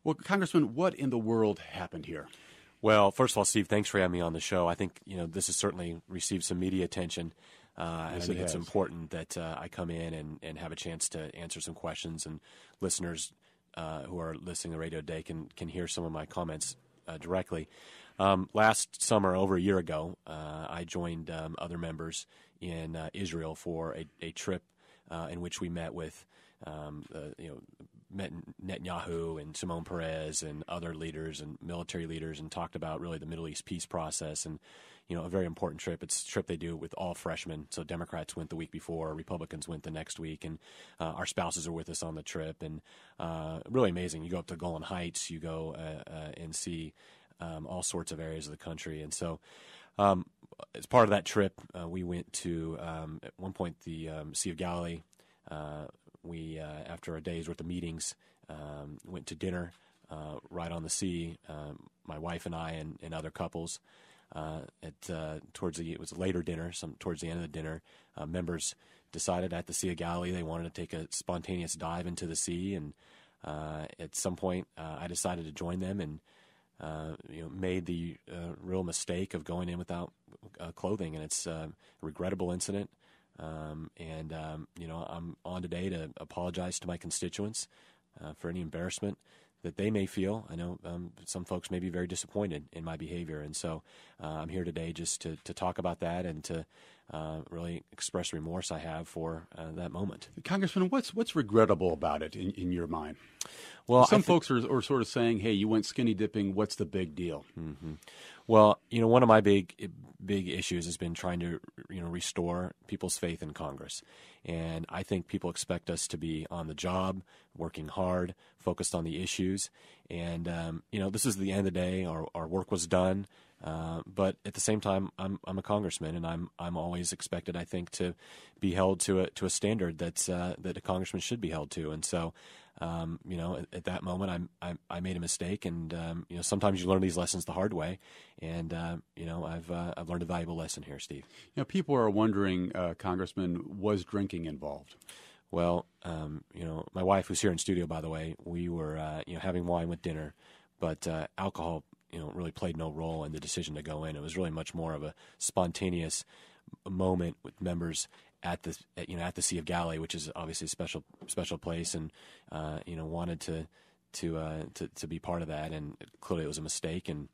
Well, Congressman, what in the world happened here? Well, first of all, Steve, thanks for having me on the show. I think this has certainly received some media attention. And I think it's important that I come in and have a chance to answer some questions, and listeners who are listening to the radio today can hear some of my comments directly. Last summer, over a year ago, I joined other members in Israel for a trip in which we met with met Netanyahu and Shimon Peres and other leaders and military leaders, and talked about really the Middle East peace process. And a very important trip. It's a trip they do with all freshmen. So Democrats went the week before, Republicans went the next week, and our spouses are with us on the trip. And really amazing. You go up to Golan Heights, you go and see all sorts of areas of the country. And so as part of that trip, we went to, at one point, the Sea of Galilee. We, after a day's worth of meetings, went to dinner right on the sea, my wife and I and other couples. It was a later dinner, towards the end of the dinner, members decided at the Sea of Galilee they wanted to take a spontaneous dive into the sea, and at some point I decided to join them, and made the real mistake of going in without clothing, and it's a regrettable incident. I'm on today to apologize to my constituents for any embarrassment that they may feel. I know some folks may be very disappointed in my behavior, and so I'm here today just to talk about that and to really express remorse I have for that moment. Congressman, what's regrettable about it in your mind? Well, some folks are sort of saying, "Hey, you went skinny dipping. What's the big deal?" Mm-hmm. Well, one of my big issues has been trying to restore people's faith in Congress, and I think people expect us to be on the job, working hard, focused on the issues, and this is the end of the day. Our work was done, but at the same time, I'm a congressman, and I'm always expected, I think, to be held to a standard that a congressman should be held to, and so. At that moment, I made a mistake, and sometimes you learn these lessons the hard way, and I've learned a valuable lesson here, Steve. People are wondering, Congressman, was drinking involved? Well, my wife, who's here in studio, by the way, we were having wine with dinner, but alcohol really played no role in the decision to go in. It was really much more of a spontaneous moment with members at the Sea of Galilee, which is obviously a special place, and wanted to be part of that, and clearly it was a mistake, and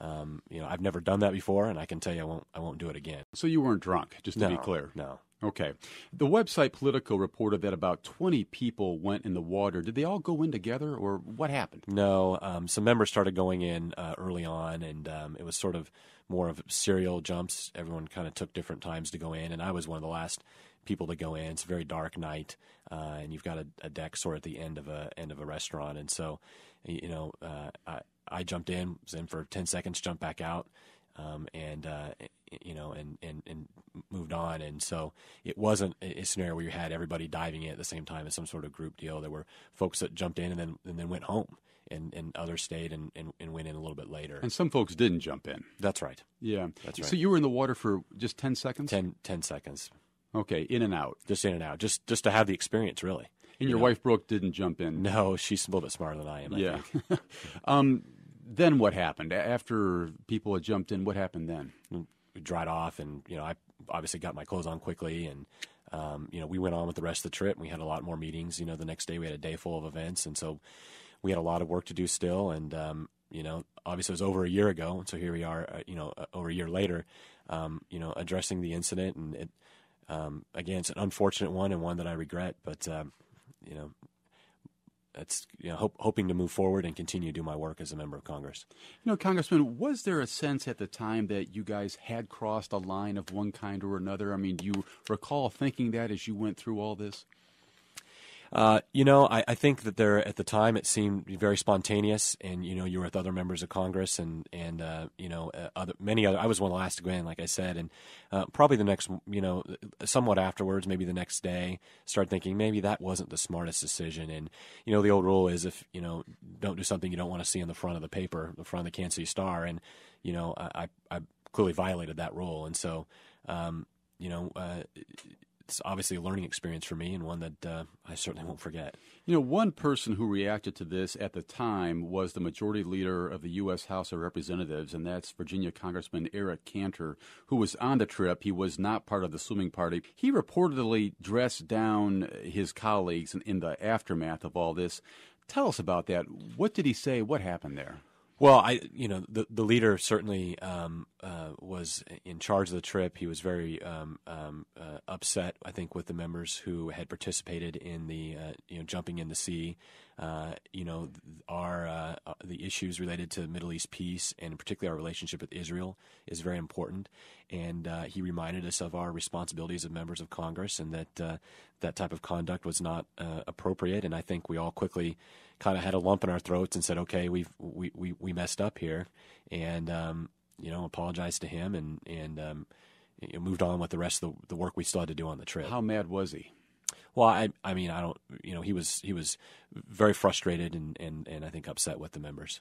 I've never done that before, and I can tell you I won't do it again. So you weren't drunk, just to be clear? No. Okay. The website Politico reported that about 20 people went in the water. Did they all go in together, or what happened? No. Some members started going in early on, and it was sort of more of serial jumps. Everyone kind of took different times to go in, and I was one of the last people to go in. It's a very dark night, and you've got a deck sort of at the end of a restaurant, and so I jumped in, was in for 10 seconds, jumped back out, and moved on. And so it wasn't a scenario where you had everybody diving in at the same time as some sort of group deal. There were folks that jumped in and then went home, and others stayed and went in a little bit later. And some folks didn't jump in. That's right. Yeah. That's right. So you were in the water for just 10 seconds? 10 seconds. Okay, in and out. Just in and out, just to have the experience, really. And your wife, Brooke, didn't jump in? No, she's a little bit smarter than I am, I think. Then what happened? After people had jumped in, what happened then? We dried off, and I obviously got my clothes on quickly, and we went on with the rest of the trip. We had a lot more meetings. The next day we had a day full of events, and so we had a lot of work to do still. And obviously it was over a year ago, and so here we are, over a year later, addressing the incident. And it, again, it's an unfortunate one and one that I regret, but that's hoping to move forward and continue to do my work as a member of Congress. Congressman, was there a sense at the time that you guys had crossed a line of one kind or another? I mean, do you recall thinking that as you went through all this? I think that there at the time it seemed very spontaneous, and you were with other members of Congress, and many other. I was one of the last to go in, like I said, and probably the next, somewhat afterwards, maybe the next day, started thinking maybe that wasn't the smartest decision. And the old rule is if don't do something you don't want to see on the front of the paper, the front of the Kansas City Star, and I clearly violated that rule, and so it's obviously a learning experience for me, and one that I certainly won't forget. One person who reacted to this at the time was the majority leader of the U.S. House of Representatives, and that's Virginia Congressman Eric Cantor, who was on the trip. He was not part of the swimming party. He reportedly dressed down his colleagues in the aftermath of all this. Tell us about that. What did he say? What happened there? Well, the leader certainly was in charge of the trip. He was very upset, I think, with the members who had participated in the jumping in the sea. The issues related to Middle East peace, and particularly our relationship with Israel, is very important. And he reminded us of our responsibilities as members of Congress, and that that type of conduct was not appropriate. And I think we all quickly kind of had a lump in our throats and said, "Okay, we messed up here," and apologized to him and moved on with the rest of the work we still had to do on the trip. How mad was he? Well, I mean, I don't, he was very frustrated and I think upset with the members.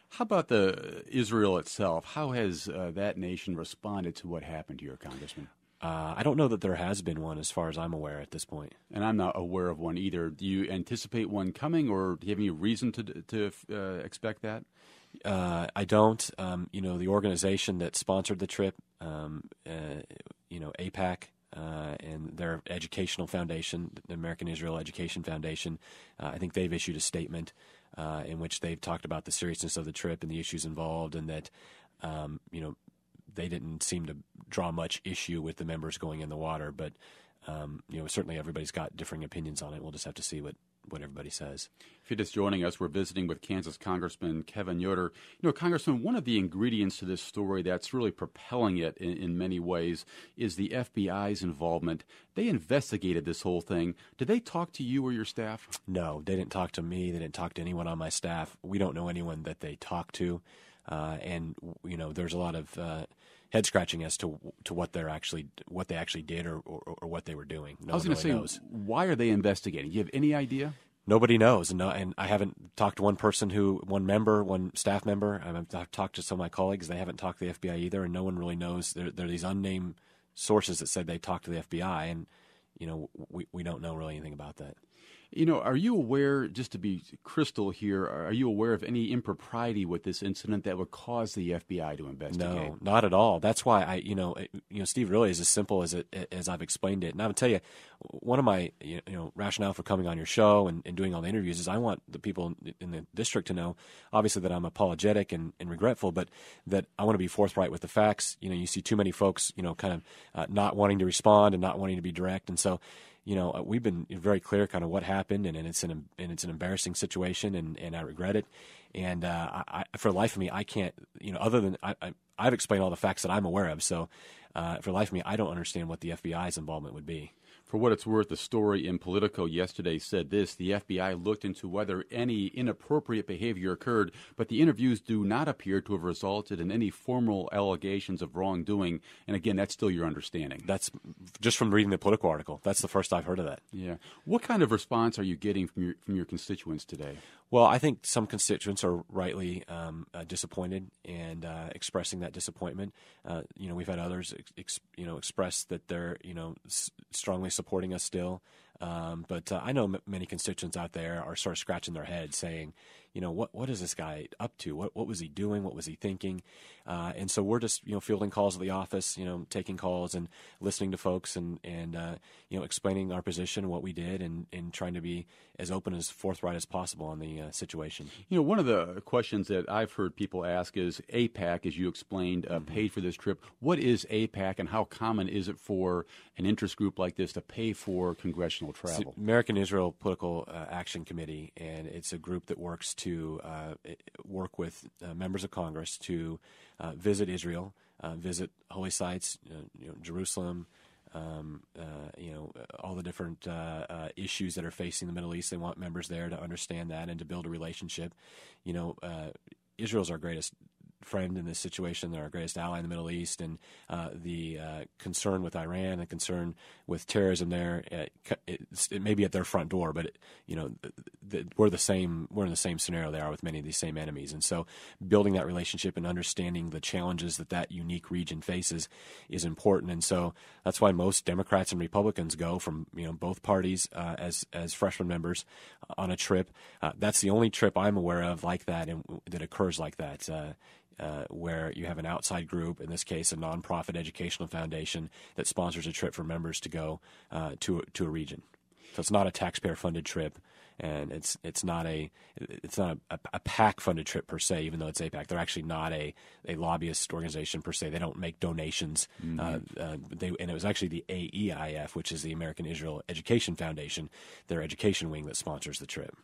How about Israel itself? How has that nation responded to what happened here, Congressman? I don't know that there has been one, as far as I'm aware at this point. And I'm not aware of one either. Do you anticipate one coming, or do you have any reason to expect that? I don't. The organization that sponsored the trip, AIPAC, and their educational foundation, the American Israel Education Foundation, I think they've issued a statement in which they've talked about the seriousness of the trip and the issues involved, and that they didn't seem to draw much issue with the members going in the water. But certainly everybody's got differing opinions on it. We'll just have to see what everybody says. If you're just joining us, we're visiting with Kansas Congressman Kevin Yoder. Congressman, one of the ingredients to this story that's really propelling it in many ways is the FBI's involvement. They investigated this whole thing. Did they talk to you or your staff? No, they didn't talk to me. They didn't talk to anyone on my staff. We don't know anyone that they talked to. And there's a lot of head scratching as to what they actually did or what they were doing. I was going to say, why are they investigating? Do you have any idea? Nobody knows, and I haven't talked to one staff member. I've talked to some of my colleagues. They haven't talked to the FBI either, and no one really knows. There are these unnamed sources that said they talked to the FBI, and we don't know really anything about that. Are you aware, just to be crystal here, are you aware of any impropriety with this incident that would cause the FBI to investigate? No, not at all. That's why Steve, really is as simple as I've explained it. And I would tell you, one of my rationale for coming on your show and doing all the interviews is I want the people in the district to know, obviously, that I'm apologetic and regretful, but that I want to be forthright with the facts. You see too many folks, kind of not wanting to respond and not wanting to be direct, and so. We've been very clear kind of what happened, and it's an embarrassing situation, and I regret it. And for the life of me, I can't, other than I've explained all the facts that I'm aware of. So for the life of me, I don't understand what the FBI's involvement would be. For what it's worth, the story in Politico yesterday said this: the FBI looked into whether any inappropriate behavior occurred, but the interviews do not appear to have resulted in any formal allegations of wrongdoing. And again, that's still your understanding. That's just from reading the Politico article. That's the first I've heard of that. Yeah. What kind of response are you getting from your constituents today? Well, I think some constituents are rightly disappointed and expressing that disappointment. We've had others express that they're strongly supporting us still. But I know many constituents out there are sort of scratching their heads saying, what is this guy up to? What was he doing? What was he thinking? And so we're just, fielding calls at the office, taking calls and listening to folks and explaining our position, what we did, and trying to be as open as forthright as possible on the situation. One of the questions that I've heard people ask is AIPAC, as you explained, paid for this trip. What is AIPAC, and how common is it for an interest group like this to pay for congressional travel? It's the American Israel Political Action Committee, and it's a group that works to work with members of Congress to visit Israel, visit holy sites, Jerusalem, all the different issues that are facing the Middle East. They want members there to understand that and to build a relationship. Israel's our greatest friend in this situation. They're our greatest ally in the Middle East, and the concern with Iran, the concern with terrorism there, it may be at their front door, but we're the same. We're in the same scenario they are with many of these same enemies, and so building that relationship and understanding the challenges that unique region faces is important. And so that's why most Democrats and Republicans go from both parties as freshman members on a trip. That's the only trip I'm aware of like that and that occurs like that. Where you have an outside group, in this case a nonprofit educational foundation, that sponsors a trip for members to go to a region. So it's not a taxpayer-funded trip, and it's not a PAC-funded trip per se, even though it's AIPAC. They're actually not a lobbyist organization per se. They don't make donations. And it was actually the AEIF, which is the American Israel Education Foundation, their education wing, that sponsors the trip.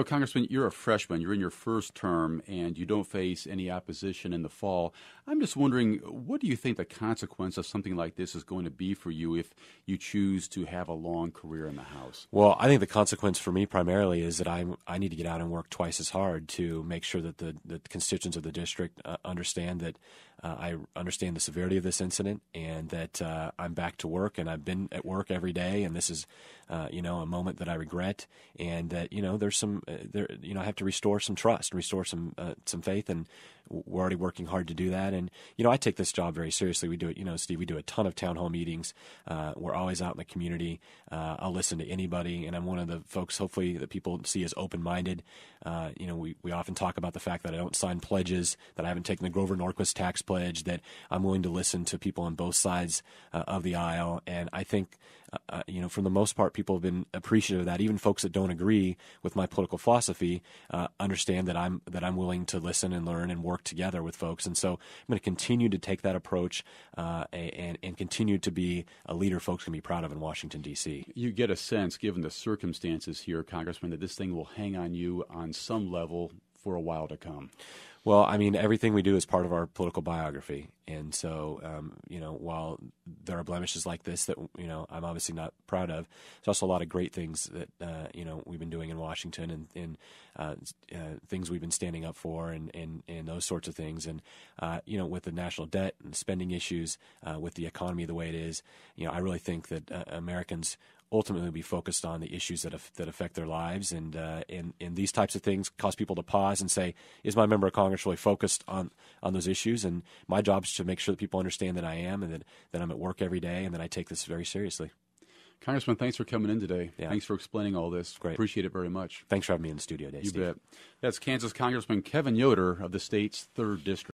Congressman, you're a freshman. You're in your first term, and you don't face any opposition in the fall. I'm just wondering, what do you think the consequence of something like this is going to be for you if you choose to have a long career in the House? Well, I think the consequence for me primarily is that I need to get out and work twice as hard to make sure that the constituents of the district understand that I understand the severity of this incident, and that I'm back to work, and I've been at work every day, and this is a moment that I regret, and that there's some I have to restore some trust, restore some faith, and we're already working hard to do that. And I take this job very seriously. We do it, Steve. We do a ton of town hall meetings. We're always out in the community. I'll listen to anybody, and I'm one of the folks, hopefully, that people see as open-minded. We often talk about the fact that I don't sign pledges, that I haven't taken the Grover Norquist tax pledge, that I'm willing to listen to people on both sides of the aisle. And I think, for the most part, people have been appreciative of that. Even folks that don't agree with my political philosophy understand that I'm willing to listen and learn and work together with folks. And so I'm going to continue to take that approach and continue to be a leader folks can be proud of in Washington, D.C. You get a sense, given the circumstances here, Congressman, that this thing will hang on you on some level for a while to come. Well, I mean, everything we do is part of our political biography. And so, while there are blemishes like this that, I'm obviously not proud of, there's also a lot of great things that, we've been doing in Washington and things we've been standing up for and those sorts of things. And, with the national debt and spending issues, with the economy the way it is, I really think that Americans ultimately be focused on the issues that affect their lives, and these types of things cause people to pause and say, is my member of Congress really focused on those issues? And my job is to make sure that people understand that I am, and that I'm at work every day, and that I take this very seriously. Congressman, thanks for coming in today. Yeah. Thanks for explaining all this. Great. Appreciate it very much. Thanks for having me in the studio today, You Steve. bet. That's Kansas Congressman Kevin Yoder of the state's 3rd District.